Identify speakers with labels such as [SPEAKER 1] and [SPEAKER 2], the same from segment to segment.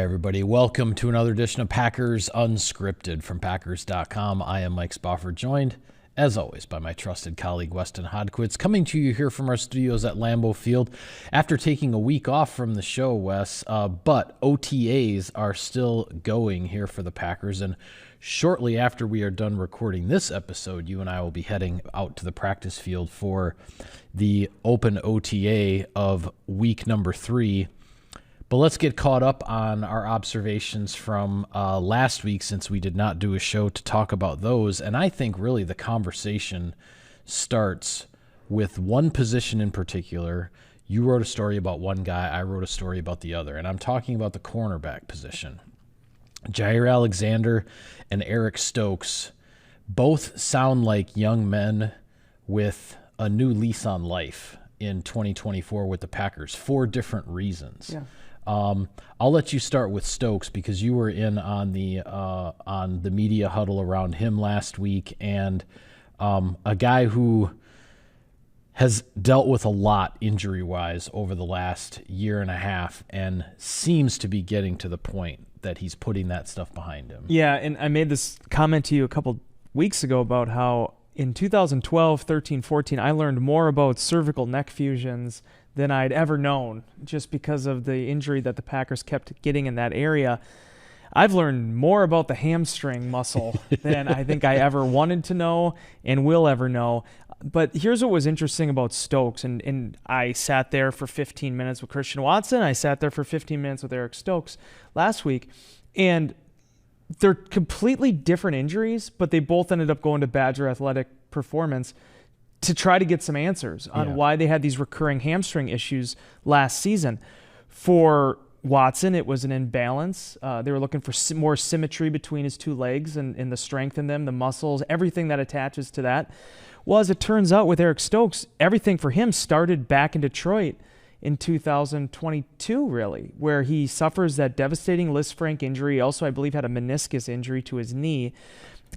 [SPEAKER 1] everybody. Welcome to another edition of Packers Unscripted from Packers.com. I am Mike Spofford, joined, as always, by my trusted colleague, Weston Hodquist, coming to you here from our studios at Lambeau Field after taking a week off from the show, Wes. But OTAs are still going here for the Packers, and shortly after we are done recording this episode, you and I will be heading out to the practice field for the open OTA of week number 3. But let's get caught up on our observations from last week, since we did not do a show to talk about those. And I think really the conversation starts with one position in particular. You wrote a story about one guy. I wrote a story about the other. And I'm talking about the cornerback position. Jaire Alexander and Eric Stokes both sound like young men with a new lease on life in 2024 with the Packers for different reasons.
[SPEAKER 2] Yeah.
[SPEAKER 1] I'll let you start with Stokes because you were in on the media huddle around him last week, and a guy who has dealt with a lot injury-wise over the last year and a half and seems to be getting to the point that he's putting that stuff behind him.
[SPEAKER 2] Yeah, and I made this comment to you a couple weeks ago about how in 2012, 13, 14, I learned more about cervical neck fusions than I'd ever known, just because of the injury that the Packers kept getting in that area. I've learned more about the hamstring muscle than I think I ever wanted to know and will ever know. But here's what was interesting about Stokes, and I sat there for 15 minutes with Christian Watson. I sat there for 15 minutes with Eric Stokes last week, and they're completely different injuries, but they both ended up going to Badger Athletic Performance to try to get some answers on why they had these recurring hamstring issues last season. For Watson, it was an imbalance. They were looking for more symmetry between his two legs and the strength in them, the muscles, everything that attaches to that. Well, as it turns out with Eric Stokes, everything for him started back in Detroit in 2022, really, where he suffers that devastating Lisfranc injury. He also, I believe, had a meniscus injury to his knee.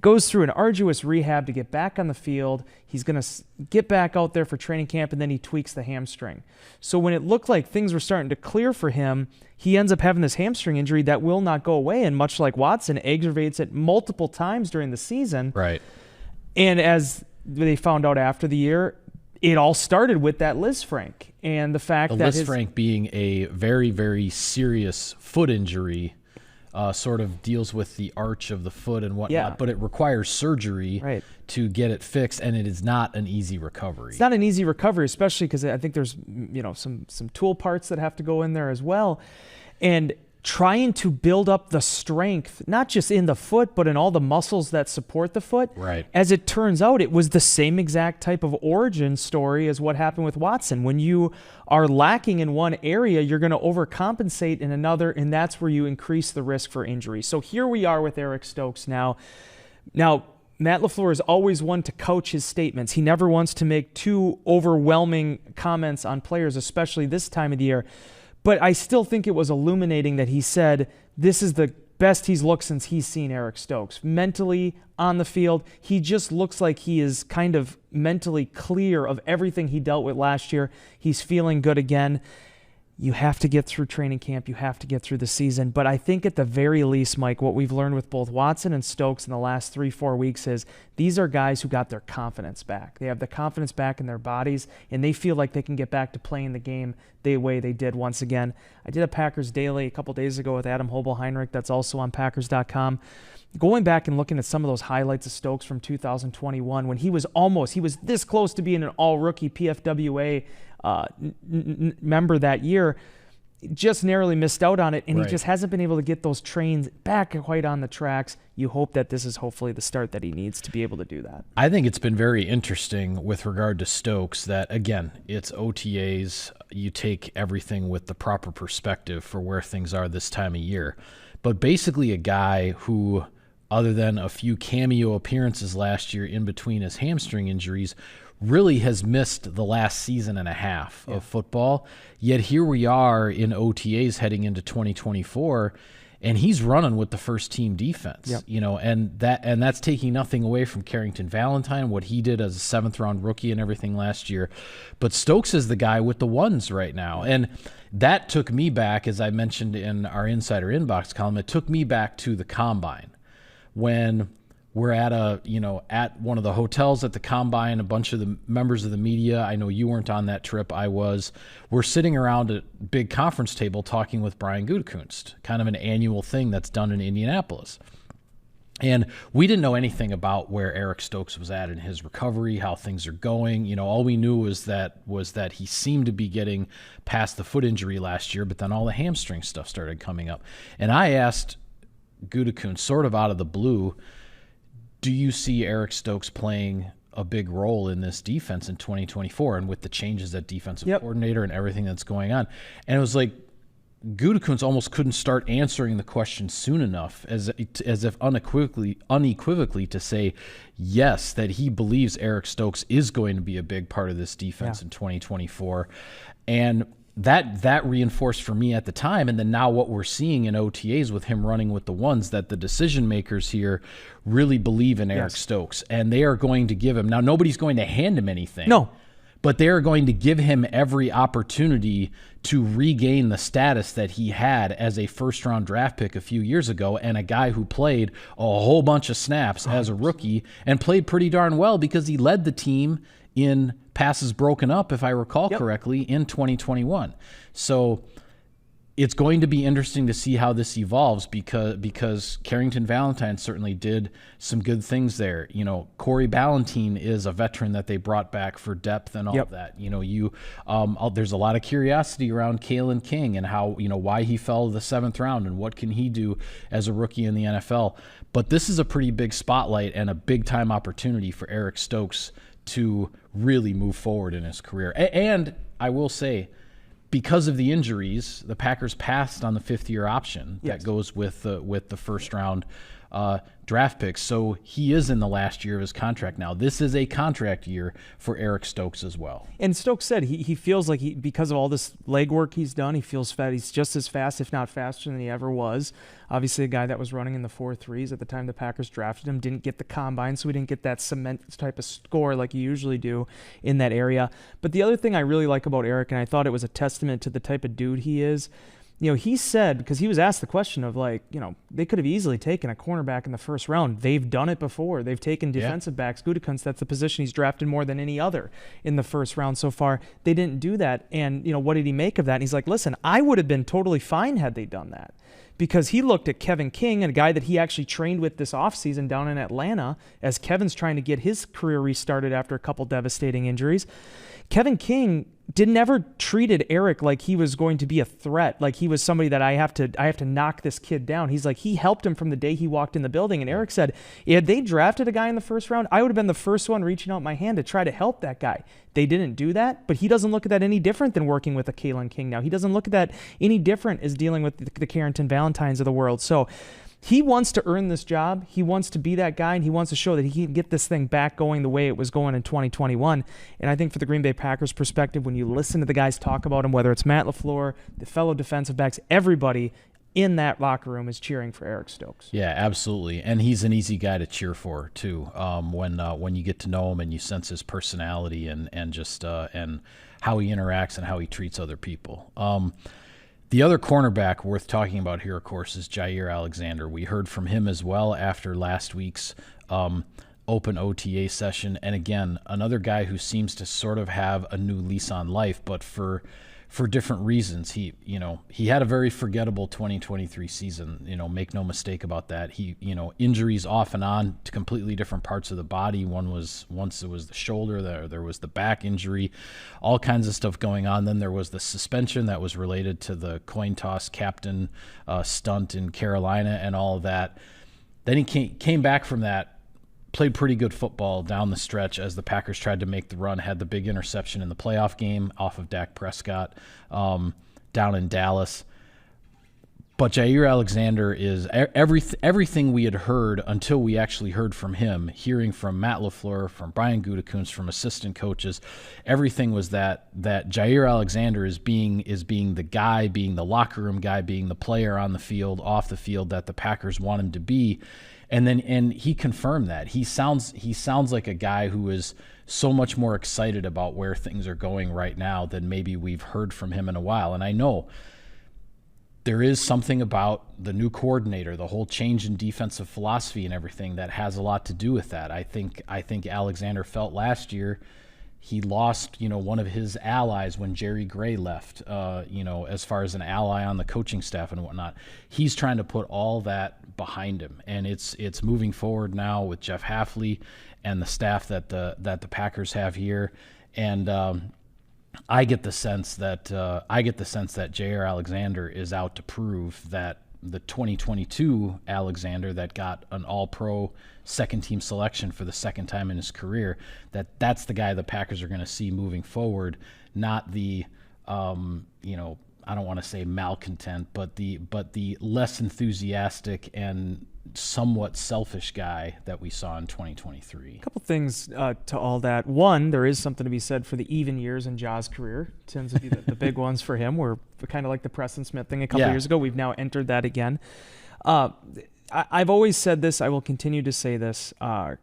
[SPEAKER 2] Goes through an arduous rehab to get back on the field. He's going to get back out there for training camp, and then he tweaks the hamstring. So when it looked like things were starting to clear for him, he ends up having this hamstring injury that will not go away, and much like Watson, aggravates it multiple times during the season.
[SPEAKER 1] Right.
[SPEAKER 2] And as they found out after the year, it all started with that Lisfranc and the fact that
[SPEAKER 1] Lisfranc being a very, very serious foot injury. Sort of deals with the arch of the foot and whatnot, but it requires surgery to get it fixed, and it is not an easy recovery.
[SPEAKER 2] It's not an easy recovery, especially because I think there's some tool parts that have to go in there as well. And trying to build up the strength, not just in the foot, but in all the muscles that support the foot.
[SPEAKER 1] Right.
[SPEAKER 2] As it turns out, it was the same exact type of origin story as what happened with Watson. When you are lacking in one area, you're going to overcompensate in another, and that's where you increase the risk for injury. So here we are with Eric Stokes now. Now, Matt LaFleur is always one to couch his statements. He never wants to make too overwhelming comments on players, especially this time of the year. But I still think it was illuminating that he said this is the best he's looked since he's seen Eric Stokes. Mentally, on the field, he just looks like he is kind of mentally clear of everything he dealt with last year. He's feeling good again. You have to get through training camp. You have to get through the season. But I think at the very least, Mike, what we've learned with both Watson and Stokes in the last 3-4 weeks is these are guys who got their confidence back. They have the confidence back in their bodies, and they feel like they can get back to playing the game the way they did once again. I did a Packers Daily a couple days ago with Adam Hobel-Heinrich. That's also on Packers.com. Going back and looking at some of those highlights of Stokes from 2021 when he was this close to being an all-rookie PFWA member that year, just narrowly missed out on it, and he just hasn't been able to get those trains back quite on the tracks. You hope that this is hopefully the start that he needs to be able to do that.
[SPEAKER 1] I think it's been very interesting with regard to Stokes that, again, it's OTAs. You take everything with the proper perspective for where things are this time of year. But basically a guy who, other than a few cameo appearances last year in between his hamstring injuries, really has missed the last season and a half of football. Yet here we are in OTAs heading into 2024, and he's running with the first team defense.
[SPEAKER 2] Yep.
[SPEAKER 1] And that's taking nothing away from Carrington Valentine, what he did as a 7th round rookie and everything last year. But Stokes is the guy with the ones right now. And that took me back, as I mentioned in our Insider Inbox column, it took me back to the Combine when we're at one of the hotels at the Combine, a bunch of the members of the media. I know you weren't on that trip. I was. We're sitting around a big conference table talking with Brian Gutekunst, kind of an annual thing that's done in Indianapolis. And we didn't know anything about where Eric Stokes was at in his recovery, how things are going. All we knew was that he seemed to be getting past the foot injury last year, but then all the hamstring stuff started coming up. And I asked Gutekunst, sort of out of the blue, do you see Eric Stokes playing a big role in this defense in 2024 and with the changes at defensive coordinator and everything that's going on? And it was like Gutekunst almost couldn't start answering the question soon enough, as if unequivocally to say yes, that he believes Eric Stokes is going to be a big part of this defense in 2024. And that reinforced for me at the time, and then now what we're seeing in OTAs with him running with the ones, that the decision makers here really believe in Eric Stokes, and they are going to give him, now nobody's going to hand him anything.
[SPEAKER 2] No.
[SPEAKER 1] But they are going to give him every opportunity to regain the status that he had as a first-round draft pick a few years ago, and a guy who played a whole bunch of snaps as a rookie and played pretty darn well because he led the team in passes broken up, if I recall correctly, in 2021. So it's going to be interesting to see how this evolves because Carrington Valentine certainly did some good things there. Corey Ballentine is a veteran that they brought back for depth and all of that. There's a lot of curiosity around Kalen King and how, why he fell to the 7th round and what can he do as a rookie in the NFL. But this is a pretty big spotlight and a big time opportunity for Eric Stokes to really move forward in his career. And I will say, because of the injuries, the Packers passed on the 5th-year option that goes with the first-round draft picks. So he is in the last year of his contract now. This is a contract year for Eric Stokes as well.
[SPEAKER 2] And Stokes said he feels like because of all this legwork he's done, he feels he's just as fast, if not faster, than he ever was. Obviously, a guy that was running in the 4.3s at the time the Packers drafted him didn't get the combine, so we didn't get that cement type of score like you usually do in that area. But the other thing I really like about Eric, and I thought it was a testament to the type of dude he is, he said, because he was asked the question of they could have easily taken a cornerback in the first round. They've done it before. They've taken defensive backs. Gutekunst, that's the position he's drafted more than any other in the first round so far. They didn't do that. And, what did he make of that? And he's like, listen, I would have been totally fine had they done that. Because he looked at Kevin King, a guy that he actually trained with this offseason down in Atlanta, as Kevin's trying to get his career restarted after a couple devastating injuries. Kevin King never treated Eric like he was going to be a threat, like he was somebody that I have to knock this kid down. He's like, he helped him from the day he walked in the building. And Eric said, had they drafted a guy in the first round, I would have been the first one reaching out my hand to try to help that guy. They didn't do that, but he doesn't look at that any different than working with a Kalen King now. He doesn't look at that any different as dealing with the Carrington Valentines of the world. So he wants to earn this job. He wants to be that guy, and he wants to show that he can get this thing back going the way it was going in 2021. And I think for the Green Bay Packers perspective, when you listen to the guys talk about him, whether it's Matt LaFleur, the fellow defensive backs, everybody in that locker room is cheering for Eric Stokes.
[SPEAKER 1] Yeah, absolutely. And he's an easy guy to cheer for, too, when you get to know him and you sense his personality and just and how he interacts and how he treats other people. The other cornerback worth talking about here, of course, is Jaire Alexander. We heard from him as well after last week's open OTA session. And again, another guy who seems to sort of have a new lease on life, but for different reasons. He had a very forgettable 2023 season. Make no mistake about that. Injuries off and on to completely different parts of the body. Once it was the shoulder, there was the back injury, all kinds of stuff going on. Then there was the suspension that was related to the coin toss captain stunt in Carolina and all of that. Then he came back from that, played pretty good football down the stretch as the Packers tried to make the run, had the big interception in the playoff game off of Dak Prescott down in Dallas. But Jaire Alexander is everything we had heard until we actually heard from him, hearing from Matt LaFleur, from Brian Gutekunst, from assistant coaches. Everything was that Jaire Alexander is being the guy, being the locker room guy, being the player on the field, off the field that the Packers want him to be. And he confirmed that. He sounds like a guy who is so much more excited about where things are going right now than maybe we've heard from him in a while. And I know there is something about the new coordinator, the whole change in defensive philosophy and everything that has a lot to do with that. I think Alexander felt last year he lost, one of his allies when Jerry Gray left, as far as an ally on the coaching staff and whatnot. He's trying to put all that behind him, and it's moving forward now with Jeff Hafley and the staff that the Packers have here. And I get the sense that Jaire Alexander is out to prove that the 2022 Alexander that got an All-Pro second-team selection for the second time in his career, that's the guy the Packers are going to see moving forward, not the I don't want to say malcontent, but the less enthusiastic and somewhat selfish guy that we saw in 2023.
[SPEAKER 2] A couple things to all that. One, there is something to be said for the even years in Ja's career. Tends to be the big ones for him. We're kind of like the Preston Smith thing a couple years ago. We've now entered that again. I've always said this. I will continue to say this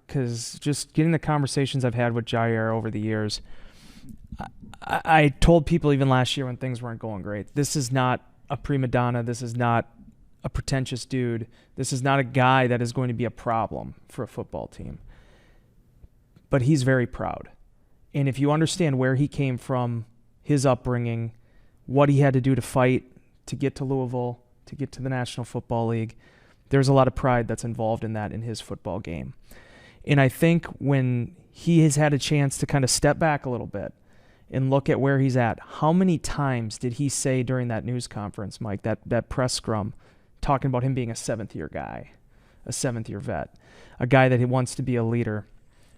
[SPEAKER 2] because just getting the conversations I've had with Jaire over the years, I told people even last year when things weren't going great, this is not a prima donna. This is not a pretentious dude. This is not a guy that is going to be a problem for a football team. But he's very proud. And if you understand where he came from, his upbringing, what he had to do to fight to get to Louisville, to get to the National Football League, there's a lot of pride that's involved in that in his football game. And I think when he has had a chance to kind of step back a little bit and look at where he's at, how many times did he say during that news conference, Mike, that press scrum, talking about him being a seventh-year guy, a seventh-year vet, a guy that he wants to be a leader.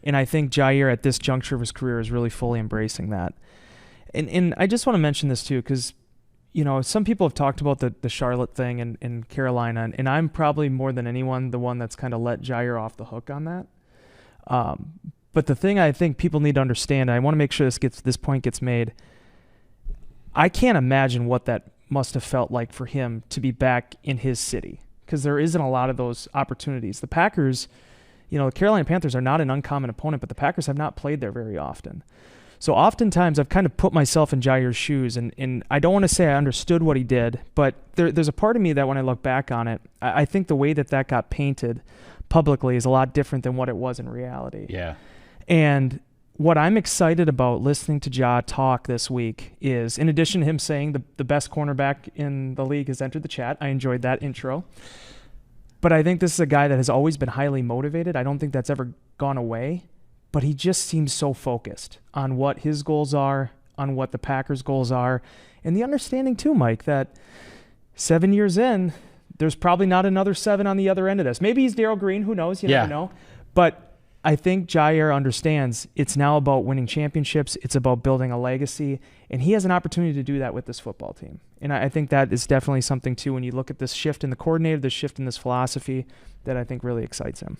[SPEAKER 2] And I think Jaire at this juncture of his career is really fully embracing that. And I just want to mention this too, because some people have talked about the Charlotte thing in Carolina, and I'm probably more than anyone the one that's kind of let Jaire off the hook on that. But the thing I think people need to understand, and I want to make sure this point gets made, I can't imagine what that must have felt like for him to be back in his city, because there isn't a lot of those opportunities. The Packers, the Carolina Panthers are not an uncommon opponent, but the Packers have not played there very often. So oftentimes I've kind of put myself in Jaire's shoes, and I don't want to say I understood what he did, but there's a part of me that when I look back on it, I think the way that got painted publicly is a lot different than what it was in reality.
[SPEAKER 1] Yeah.
[SPEAKER 2] And what I'm excited about listening to Ja talk this week is, in addition to him saying the best cornerback in the league has entered the chat, I enjoyed that intro. But I think this is a guy that has always been highly motivated. I don't think that's ever gone away. But he just seems so focused on what his goals are, on what the Packers' goals are, and the understanding too, Mike, that 7 years in, there's probably not another 7 on the other end of this. Maybe he's Darryl Green, who knows? You never know. But I think Jaire understands it's now about winning championships. It's about building a legacy, and he has an opportunity to do that with this football team. And I think that is definitely something too when you look at this shift in the coordinator, this shift in this philosophy that I think really excites him.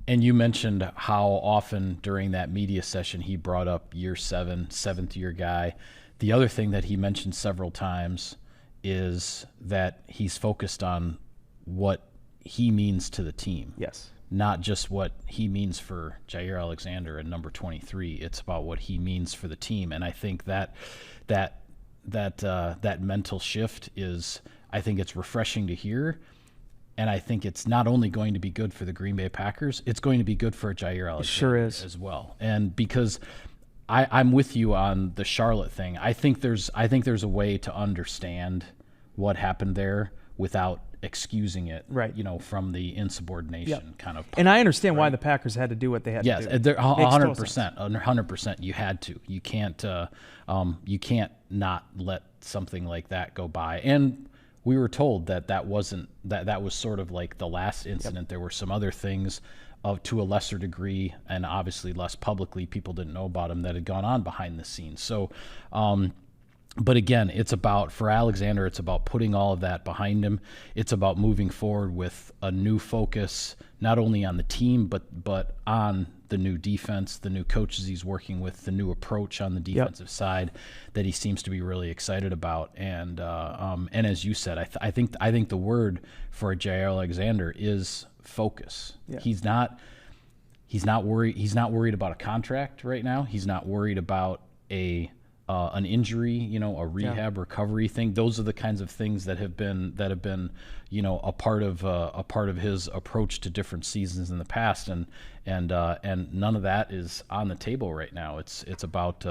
[SPEAKER 1] And you mentioned how often during that media session he brought up year 7, seventh-year guy. The other thing that he mentioned several times is that he's focused on what he means to the team.
[SPEAKER 2] Yes.
[SPEAKER 1] Not just what he means for Jaire Alexander and number 23. It's about what he means for the team. And I think that mental shift is, I think it's refreshing to hear. And I think it's not only going to be good for the Green Bay Packers, it's going to be good for Jaire Alexander
[SPEAKER 2] sure is.
[SPEAKER 1] As well. And because I'm with you on the Charlotte thing, I think there's a way to understand what happened there without excusing it,
[SPEAKER 2] right?
[SPEAKER 1] From the insubordination kind of.
[SPEAKER 2] And I understand why the Packers had to do what they had to do.
[SPEAKER 1] Yes, 100%. 100%. You had to. You can't not let something like that go by. And we were told that was sort of like the last incident. Yep. There were some other things to a lesser degree and obviously less publicly, people didn't know about them, that had gone on behind the scenes. So But again, for Alexander, it's about putting all of that behind him. It's about moving forward with a new focus, not only on the team, but on the new defense, the new coaches he's working with, the new approach on the defensive side that he seems to be really excited about. And as you said, I think the word for Jaire Alexander is focus. Yeah. He's not worried. He's not worried about a contract right now. He's not worried about an injury, a rehab recovery thing. Those are the kinds of things that have been, a part of his approach to different seasons in the past, and none of that is on the table right now. It's about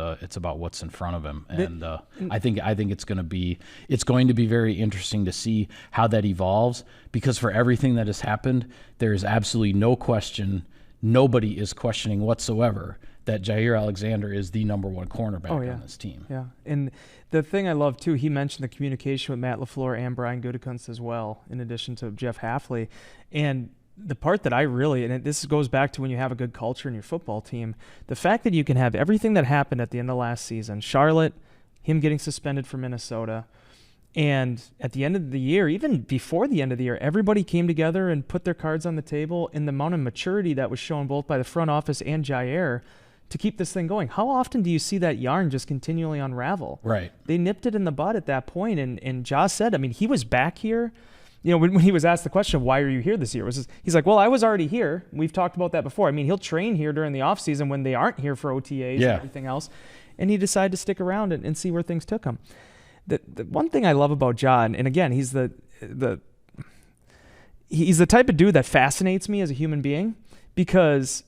[SPEAKER 1] what's in front of him, and I think it's going to be very interesting to see how that evolves, because for everything that has happened, there is absolutely no question. Nobody is questioning whatsoever that Jaire Alexander is the number one cornerback on this team.
[SPEAKER 2] Yeah, and the thing I love, too, he mentioned the communication with Matt LaFleur and Brian Gutekunst as well, in addition to Jeff Hafley. And the part that I really, and this goes back to when you have a good culture in your football team, the fact that you can have everything that happened at the end of last season, Charlotte, him getting suspended for Minnesota, and at the end of the year, even before the end of the year, everybody came together and put their cards on the table, and the amount of maturity that was shown both by the front office and Jaire to keep this thing going. How often do you see that yarn just continually unravel?
[SPEAKER 1] Right.
[SPEAKER 2] They nipped it in the bud at that point, and Josh said, he was back here. When he was asked the question, why are you here this year? He's like, well, I was already here. We've talked about that before. He'll train here during the offseason when they aren't here for OTAs and everything else. And he decided to stick around and see where things took him. The one thing I love about John, and again, he's the type of dude that fascinates me as a human being, because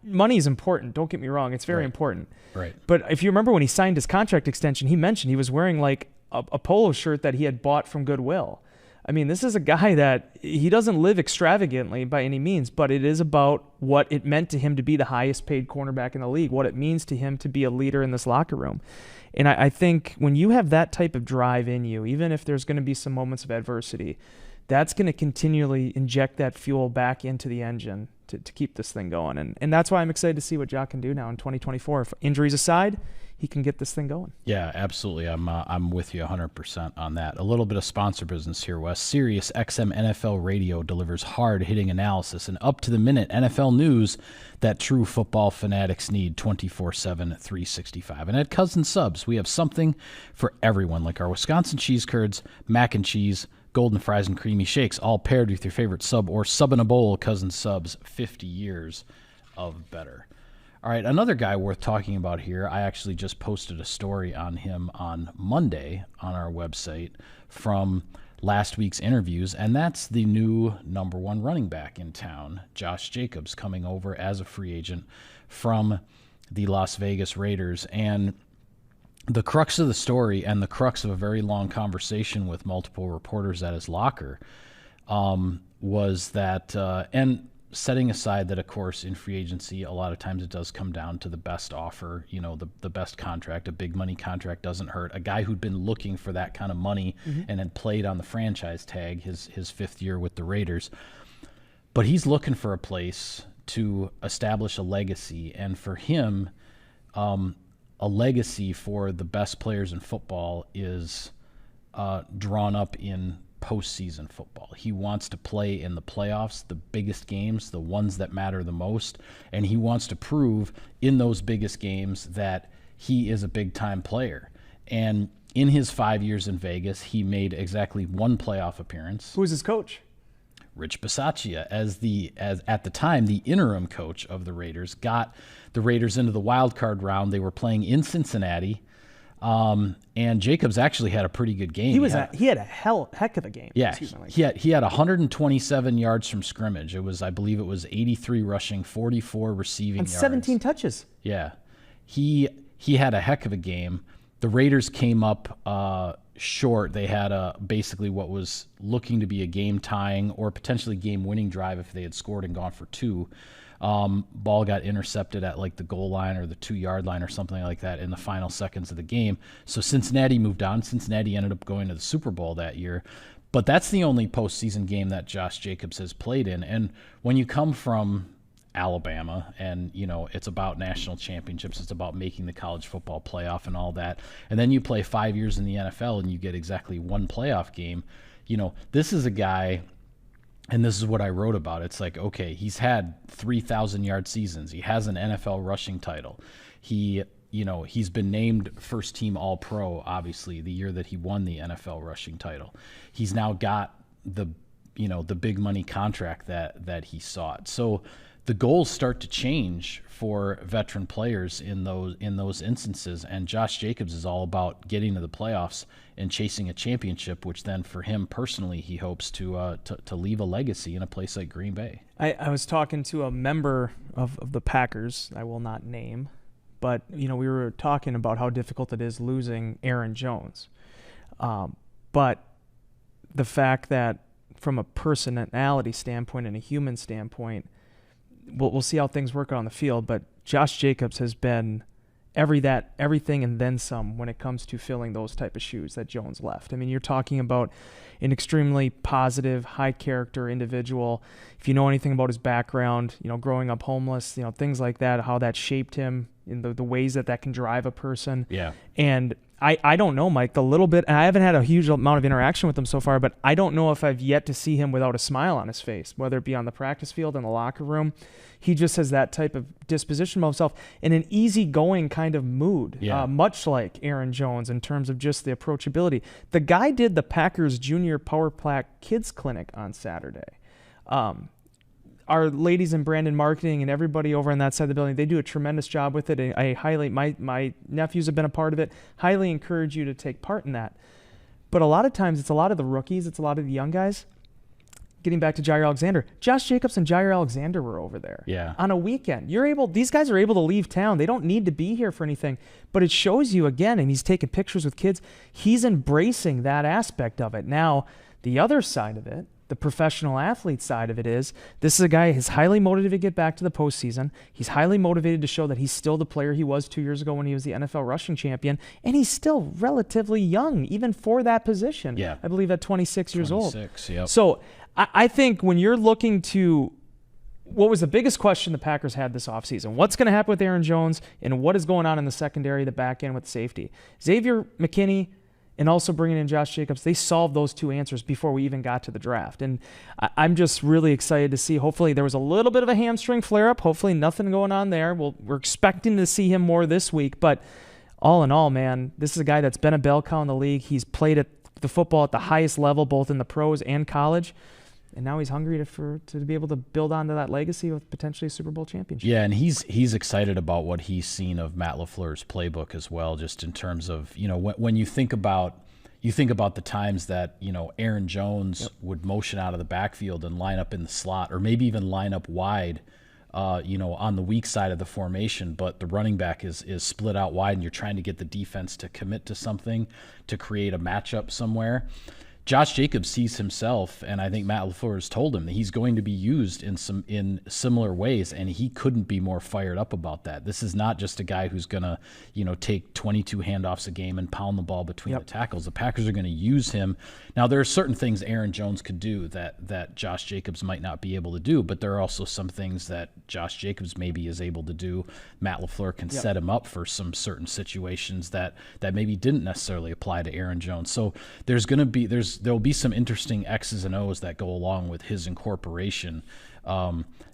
[SPEAKER 2] money is important. Don't get me wrong. It's very important.
[SPEAKER 1] Right.
[SPEAKER 2] But if you remember when he signed his contract extension, he mentioned he was wearing like a polo shirt that he had bought from Goodwill. This is a guy that he doesn't live extravagantly by any means, but it is about what it meant to him to be the highest paid cornerback in the league, what it means to him to be a leader in this locker room. And I think when you have that type of drive in you, even if there's going to be some moments of adversity, that's going to continually inject that fuel back into the engine to keep this thing going. And that's why I'm excited to see what Jock can do now in 2024. If injuries aside, he can get this thing going.
[SPEAKER 1] Yeah, absolutely. I'm with you 100% on that. A little bit of sponsor business here, Wes. Sirius XM NFL Radio delivers hard-hitting analysis and up-to-the-minute NFL news that true football fanatics need 24/7, 365. And at Cousin Subs, we have something for everyone, like our Wisconsin cheese curds, mac and cheese, golden fries, and creamy shakes, all paired with your favorite sub or sub in a bowl. Cousin Subs, 50 years of better. All right, another guy worth talking about here. I actually just posted a story on him on Monday on our website from last week's interviews, and that's the new number one running back in town, Josh Jacobs, coming over as a free agent from the Las Vegas Raiders. And the crux of the story, and the crux of a very long conversation with multiple reporters at his locker, was that, and setting aside that, of course, in free agency, a lot of times it does come down to the best offer, the best contract. A big money contract doesn't hurt. A guy who'd been looking for that kind of money and had played on the franchise tag his fifth year with the Raiders. But he's looking for a place to establish a legacy, and for him, a legacy for the best players in football is drawn up in postseason football. He wants to play in the playoffs, the biggest games, the ones that matter the most, and he wants to prove in those biggest games that he is a big-time player. And in his 5 years in Vegas, he made exactly one playoff appearance.
[SPEAKER 2] Who was his coach?
[SPEAKER 1] Rich Bisaccia, as at the time the interim coach of the Raiders, got the Raiders into the wild card round. They were playing in Cincinnati, and Jacobs actually had a pretty good game.
[SPEAKER 2] He had a heck of a game.
[SPEAKER 1] Yeah, he had 127 yards from scrimmage. I believe it was 83 rushing, 44 receiving
[SPEAKER 2] and
[SPEAKER 1] yards,
[SPEAKER 2] 17 touches.
[SPEAKER 1] Yeah, he had a heck of a game. The Raiders came up short. They had basically what was looking to be a game-tying or potentially game-winning drive if they had scored and gone for two. Ball got intercepted at like the goal line or the 2-yard line or something like that in the final seconds of the game. So Cincinnati moved on. Cincinnati ended up going to the Super Bowl that year. But that's the only postseason game that Josh Jacobs has played in. And when you come from Alabama, and it's about national championships. It's about making the college football playoff and all that. And then you play 5 years in the NFL and you get exactly one playoff game. This is a guy, and this is what I wrote about. It's like, okay, he's had 3,000-yard seasons. He has an NFL rushing title. He's been named first team All-Pro, obviously, the year that he won the NFL rushing title. He's now got the big money contract that he sought. So the goals start to change for veteran players in those instances, and Josh Jacobs is all about getting to the playoffs and chasing a championship, which then for him personally, he hopes to leave a legacy in a place like Green Bay.
[SPEAKER 2] I was talking to a member of the Packers, I will not name, but we were talking about how difficult it is losing Aaron Jones. But the fact that from a personality standpoint and a human standpoint, we'll see how things work out on the field, but Josh Jacobs has been everything and then some when it comes to filling those type of shoes that Jones left. I mean, you're talking about an extremely positive, high character individual. If you know anything about his background, growing up homeless, things like that, how that shaped him in the ways that can drive a person.
[SPEAKER 1] Yeah.
[SPEAKER 2] And I don't know, Mike, the little bit, I haven't had a huge amount of interaction with him so far, but I don't know if I've yet to see him without a smile on his face, whether it be on the practice field, in the locker room. He just has that type of disposition of himself in an easygoing kind of mood, much like Aaron Jones in terms of just the approachability. The guy did the Packers Junior Power Pack Kids Clinic on Saturday. Our ladies in brand and marketing and everybody over on that side of the building, they do a tremendous job with it. I highly, my nephews have been a part of it. Highly encourage you to take part in that. But a lot of times it's a lot of the rookies, it's a lot of the young guys. Getting back to Jaire Alexander, Josh Jacobs and Jaire Alexander were over there on a weekend. These guys are able to leave town. They don't need to be here for anything, but it shows you again, and he's taking pictures with kids. He's embracing that aspect of it. Now, the other side of it, the professional athlete side of it is, this is a guy who's highly motivated to get back to the postseason. He's highly motivated to show that he's still the player he was 2 years ago when he was the NFL rushing champion, and he's still relatively young, even for that position.
[SPEAKER 1] Yeah.
[SPEAKER 2] I believe at 26 years old.
[SPEAKER 1] 26, yep.
[SPEAKER 2] So I think when you're looking to, what was the biggest question the Packers had this offseason? What's going to happen with Aaron Jones, and what is going on in the secondary, the back end with safety? Xavier McKinney and also bringing in Josh Jacobs, they solved those two answers before we even got to the draft. And I'm just really excited to see. Hopefully there was a little bit of a hamstring flare-up. Hopefully nothing going on there. We're expecting to see him more this week. But all in all, man, this is a guy that's been a bell cow in the league. He's played at the football at the highest level, both in the pros and college. And now he's hungry to be able to build onto that legacy with potentially a Super Bowl championship.
[SPEAKER 1] Yeah, and he's excited about what he's seen of Matt LaFleur's playbook as well, just in terms of, when you think about the times that, Aaron Jones would motion out of the backfield and line up in the slot, or maybe even line up wide, on the weak side of the formation, but the running back is split out wide and you're trying to get the defense to commit to something to create a matchup somewhere. Josh Jacobs sees himself, and I think Matt LaFleur has told him that he's going to be used in similar ways, and he couldn't be more fired up about that. This is not just a guy who's going to, take 22 handoffs a game and pound the ball between the tackles. The Packers are going to use him. Now, there are certain things Aaron Jones could do that Josh Jacobs might not be able to do, but there are also some things that Josh Jacobs maybe is able to do. Matt LaFleur can set him up for some certain situations that maybe didn't necessarily apply to Aaron Jones. So there'll be some interesting X's and O's that go along with his incorporation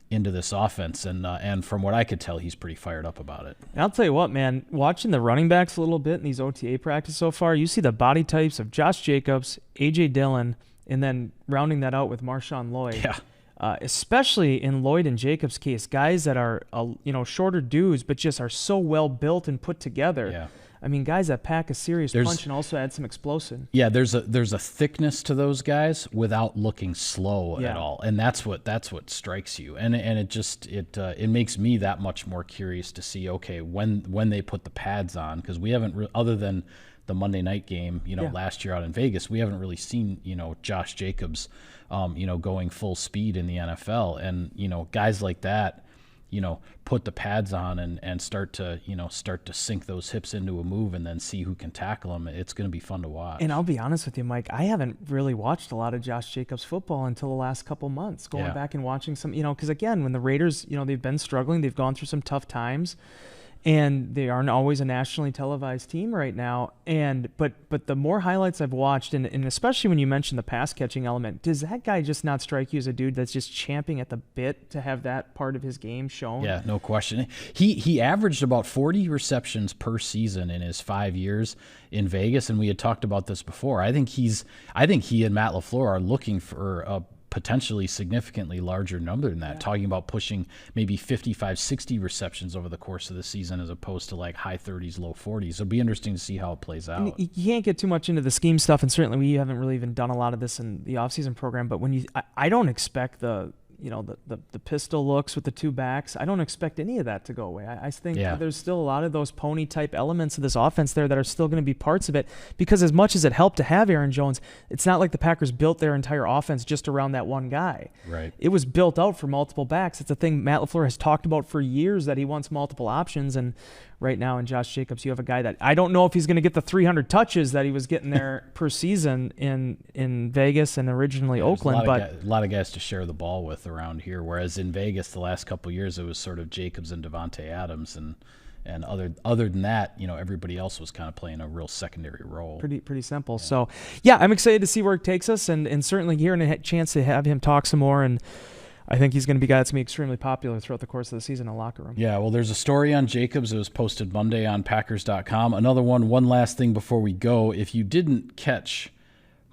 [SPEAKER 1] into this offense. And from what I could tell, he's pretty fired up about it.
[SPEAKER 2] And I'll tell you what, man, watching the running backs a little bit in these OTA practices so far, you see the body types of Josh Jacobs, A.J. Dillon, and then rounding that out with Marshawn Lloyd.
[SPEAKER 1] Yeah.
[SPEAKER 2] Especially in Lloyd and Jacobs' case, guys that are shorter dudes but just are so well built and put together.
[SPEAKER 1] Yeah.
[SPEAKER 2] I mean, guys that pack a serious punch and also add some explosive. Yeah,
[SPEAKER 1] there's a thickness to those guys without looking slow at all, and that's what strikes you. And it makes me that much more curious to see, okay, when they put the pads on, because we haven't other than the Monday night game, last year out in Vegas, we haven't really seen Josh Jacobs, going full speed in the NFL, and guys like that. put the pads on and start to sink those hips into a move and then see who can tackle them. It's going to be fun to watch.
[SPEAKER 2] And I'll be honest with you, Mike, I haven't really watched a lot of Josh Jacobs football until the last couple months, going back and watching some, because again, when the Raiders, they've been struggling, they've gone through some tough times, and they aren't always a nationally televised team right now. But the more highlights I've watched, and especially when you mention the pass catching element, does that guy just not strike you as a dude that's just champing at the bit to have that part of his game shown?
[SPEAKER 1] Yeah, no question. He averaged about 40 receptions per season in his 5 years in Vegas, and we had talked about this before. I think he and Matt LaFleur are looking for a potentially significantly larger number than that, talking about pushing maybe 55, 60 receptions over the course of the season as opposed to like high 30s, low 40s. It'll be interesting to see how it plays out.
[SPEAKER 2] And you can't get too much into the scheme stuff, and certainly we haven't really even done a lot of this in the offseason program, but I don't expect the pistol looks with the two backs. I don't expect any of that to go away. I think there's still a lot of those pony type elements of this offense there that are still going to be parts of it, because as much as it helped to have Aaron Jones, it's not like the Packers built their entire offense just around that one guy.
[SPEAKER 1] Right.
[SPEAKER 2] It was built out for multiple backs. It's a thing Matt LaFleur has talked about for years, that he wants multiple options, and right now in Josh Jacobs, you have a guy that I don't know if he's going to get the 300 touches that he was getting there per season in Vegas and originally Oakland.
[SPEAKER 1] A lot of guys to share the ball with around here, whereas in Vegas the last couple of years it was sort of Jacobs and Devontae Adams, and other than that, everybody else was kind of playing a real secondary role.
[SPEAKER 2] Pretty simple. Yeah. So I'm excited to see where it takes us, and certainly hearing a chance to have him talk some more, and I think he's going to be a guy that's going to be extremely popular throughout the course of the season in the locker room. Yeah,
[SPEAKER 1] well, there's a story on Jacobs. It was posted Monday on Packers.com. Another one last thing before we go. If you didn't catch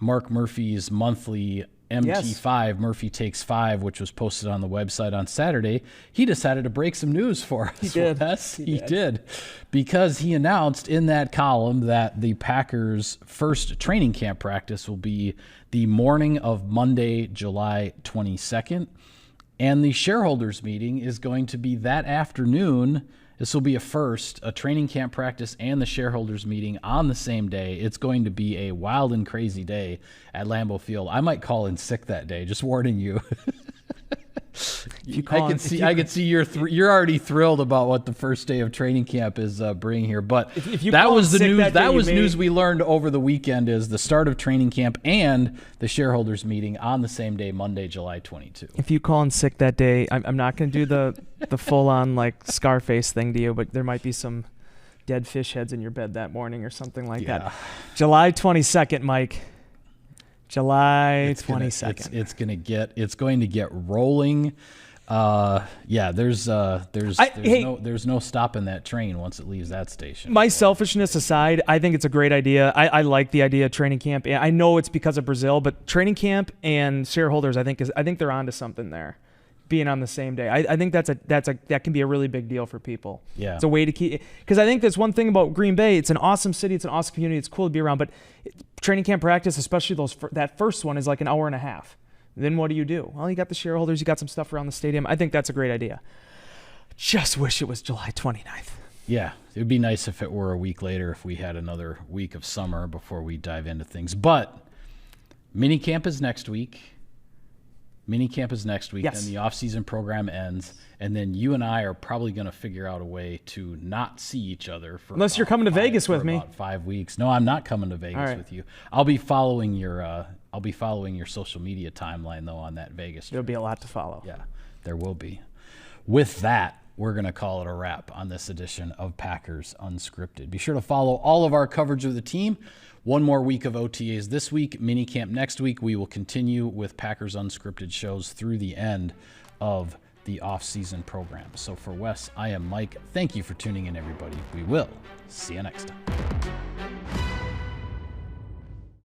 [SPEAKER 1] Mark Murphy's monthly MT5, Murphy Takes 5, which was posted on the website on Saturday, he decided to break some news for us.
[SPEAKER 2] He did.
[SPEAKER 1] Yes, he did. Because he announced in that column that the Packers' first training camp practice will be the morning of Monday, July 22nd. And the shareholders meeting is going to be that afternoon. This will be a training camp practice and the shareholders meeting on the same day. It's going to be a wild and crazy day at Lambeau Field. I might call in sick that day, just warning you. I can see you're already thrilled about what the first day of training camp is bringing here. But that was the news. That was news we learned over the weekend. Is the start of training camp and the shareholders meeting on the same day, Monday, July 22.
[SPEAKER 2] If you call in sick that day, I'm not going to do the full on like Scarface thing to you, but there might be some dead fish heads in your bed that morning or something like that. July 22nd, Mike. July 22nd.
[SPEAKER 1] It's going to get rolling. There's no stopping that train once it leaves that station.
[SPEAKER 2] My selfishness aside, I think it's a great idea. I like the idea of training camp. I know it's because of Brazil, but training camp and shareholders, I think they're onto something there. Being on the same day, I think that can be a really big deal for people.
[SPEAKER 1] Yeah,
[SPEAKER 2] it's a way to keep, because I think there's one thing about Green Bay. It's an awesome city. It's an awesome community. It's cool to be around. But training camp practice, especially that first one, is like an hour and a half. Then what do? Well, you got the shareholders. You got some stuff around the stadium. I think that's a great idea. Just wish it was July 29th.
[SPEAKER 1] Yeah, it would be nice if it were a week later, if we had another week of summer before we dive into things. But minicamp is next week. Yes. And the off-season program ends, and then you and I are probably going to figure out a way to not see each other for
[SPEAKER 2] unless you're coming to Vegas with me.
[SPEAKER 1] About 5 weeks. No, I'm not coming to Vegas with you. I'll be following your social media timeline though on that Vegas trip.
[SPEAKER 2] There'll be a lot to follow.
[SPEAKER 1] Yeah, there will be. With that, we're going to call it a wrap on this edition of Packers Unscripted. Be sure to follow all of our coverage of the team. One more week of OTAs this week, minicamp next week. We will continue with Packers Unscripted shows through the end of the off-season program. So for Wes, I am Mike. Thank you for tuning in, everybody. We will see you next time.